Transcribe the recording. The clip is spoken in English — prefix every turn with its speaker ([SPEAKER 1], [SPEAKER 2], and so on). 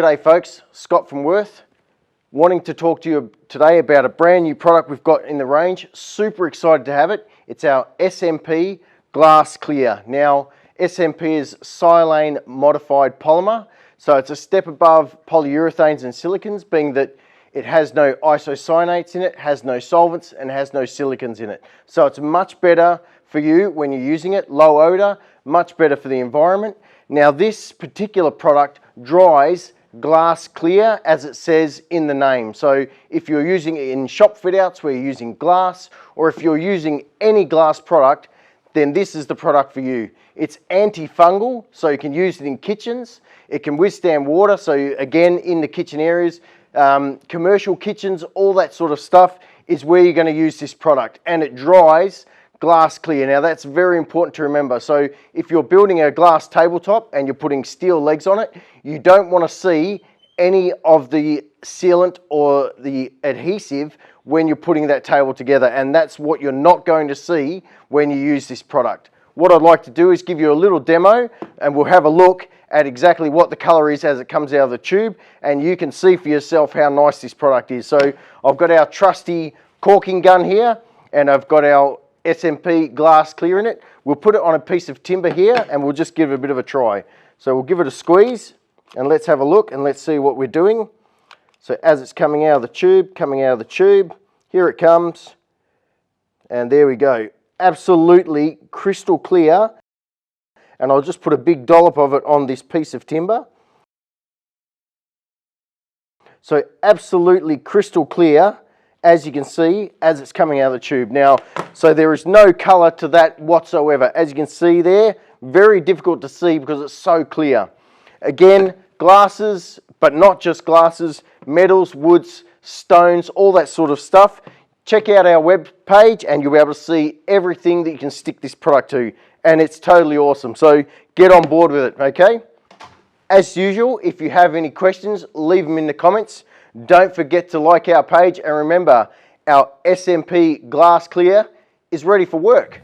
[SPEAKER 1] G'day folks, Scott from Wurth. Wanting to talk to you today about a brand new product we've got in the range. Super excited to have it. It's our SMP Glass Clear. Now, SMP is silane modified polymer, so it's a step above polyurethanes and silicons, being that it has no isocyanates in it, has no solvents, and has no silicons in it. So it's much better for you when you're using it, low odor, much better for the environment. Now this particular product dries glass clear, as it says in the name. So if you're using it in shop fit outs where you're using glass, or if you're using any glass product, then this is the product for you. It's antifungal, so you can use it in kitchens. It can withstand water, so again, in the kitchen areas, commercial kitchens, all that sort of stuff is where you're going to use this product, and it dries glass clear. Now that's very important to remember. So if you're building a glass tabletop and you're putting steel legs on it, you don't want to see any of the sealant or the adhesive when you're putting that table together, and that's what you're not going to see when you use this product. What I'd like to do is give you a little demo, and we'll have a look at exactly what the color is as it comes out of the tube, and you can see for yourself how nice this product is. So I've got our trusty caulking gun here, and I've got our SMP Glass Clear in it. We'll put it on a piece of timber here, and we'll just give it a bit of a try. So we'll give it a squeeze, and let's have a look, and let's see what we're doing. So as it's coming out of the tube, here it comes, and there we go. Absolutely crystal clear, and I'll just put a big dollop of it on this piece of timber. So absolutely crystal clear, as you can see, as it's coming out of the tube. Now, so there is no color to that whatsoever. As you can see there, very difficult to see because it's so clear. Again, glasses, but not just glasses, metals, woods, stones, all that sort of stuff. Check out our web page and you'll be able to see everything that you can stick this product to, and it's totally awesome. So get on board with it, okay? As usual, if you have any questions, leave them in the comments. Don't forget to like our page, and remember, our SMP Glass Clear is ready for work.